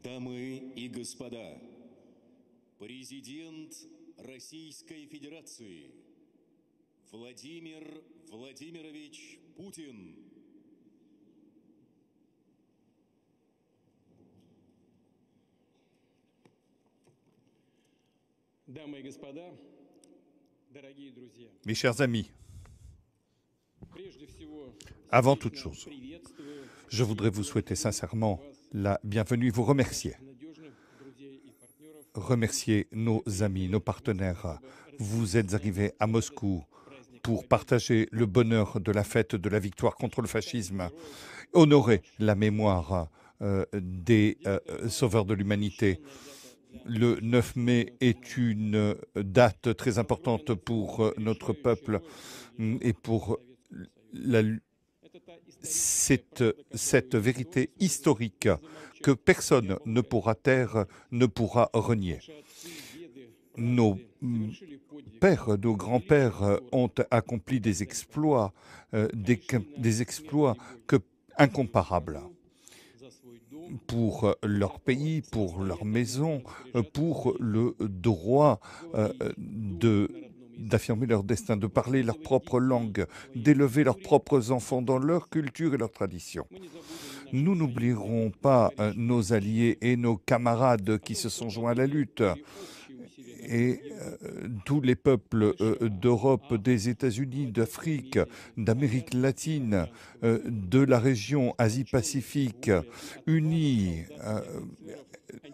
Дамы и господа, президент Российской Федерации Владимир Владимирович Путин. Дамы и господа, дорогие друзья, Mes chers amis, прежде всего, avant toute chose, приветствую je voudrais vous souhaiter sincèrement la bienvenue, vous remercier. надежных друзей и партнеров. Remercier nos amis, nos partenaires. Vous êtes arrivés à Moscou pour partager le bonheur de la fête de la victoire contre le fascisme, honorer la mémoire des sauveurs de l'humanité. Le 9 mai est une date très importante pour notre peuple et pour cette vérité historique que personne ne pourra taire, ne pourra renier. Nos pères, nos grands-pères ont accompli des exploits incomparables pour leur pays, pour leur maison, pour le droit d'affirmer leur destin, de parler leur propre langue, d'élever leurs propres enfants dans leur culture et leur tradition. Nous n'oublierons pas nos alliés et nos camarades qui se sont joints à la lutte et tous les peuples d'Europe, des États-Unis, d'Afrique, d'Amérique latine, de la région Asie-Pacifique, unis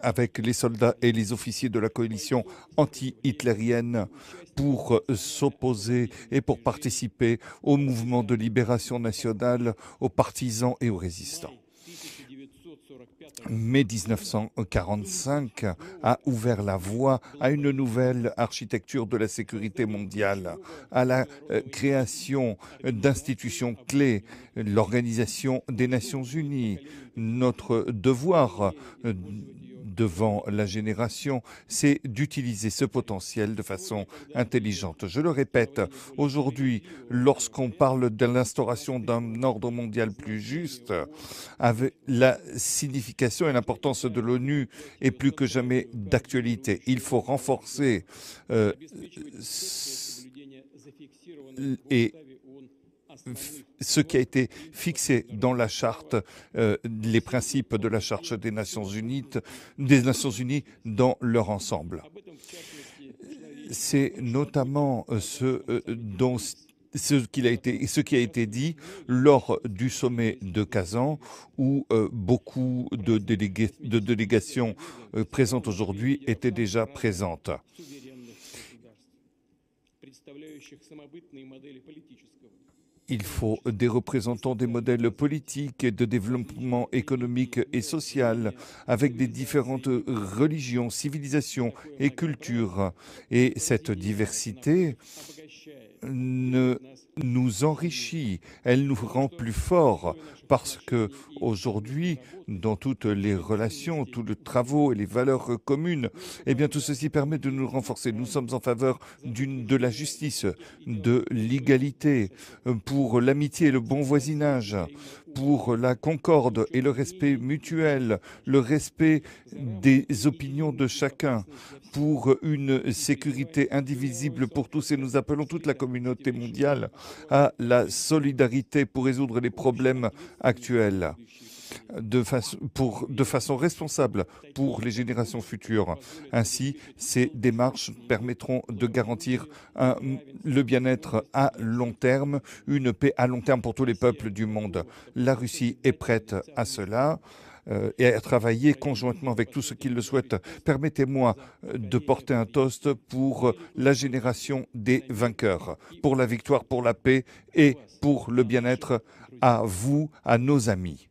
avec les soldats et les officiers de la coalition anti-hitlérienne pour s'opposer et pour participer au mouvement de libération nationale, aux partisans et aux résistants. Mai 1945 a ouvert la voie à une nouvelle architecture de la sécurité mondiale, à la création d'institutions clés, l'Organisation des Nations Unies. Notre devoir devant la génération, c'est d'utiliser ce potentiel de façon intelligente. Je le répète, aujourd'hui, lorsqu'on parle de l'instauration d'un ordre mondial plus juste, avec la signification et l'importance de l'ONU est plus que jamais d'actualité. Il faut renforcer ce qui a été fixé dans la charte, les principes de la charte des Nations Unies dans leur ensemble. C'est notamment ce qui a été dit lors du sommet de Kazan, où beaucoup de délégations présentes aujourd'hui étaient déjà présentes. Il faut des représentants des modèles politiques et de développement économique et social avec des différentes religions, civilisations et cultures. Et cette diversité nous enrichit, elle nous rend plus forts parce que aujourd'hui, dans toutes les relations, tous les travaux et les valeurs communes, eh bien tout ceci permet de nous renforcer. Nous sommes en faveur de la justice, de l'égalité, pour l'amitié et le bon voisinage, pour la concorde et le respect mutuel, le respect des opinions de chacun, pour une sécurité indivisible pour tous. Et nous appelons toute la communauté mondiale à la solidarité pour résoudre les problèmes actuels de façon responsable pour les générations futures. Ainsi, ces démarches permettront de garantir le bien-être à long terme, une paix à long terme pour tous les peuples du monde. La Russie est prête à cela et à travailler conjointement avec tous ceux qui le souhaitent. Permettez-moi de porter un toast pour la génération des vainqueurs, pour la victoire, pour la paix et pour le bien-être à vous, à nos amis.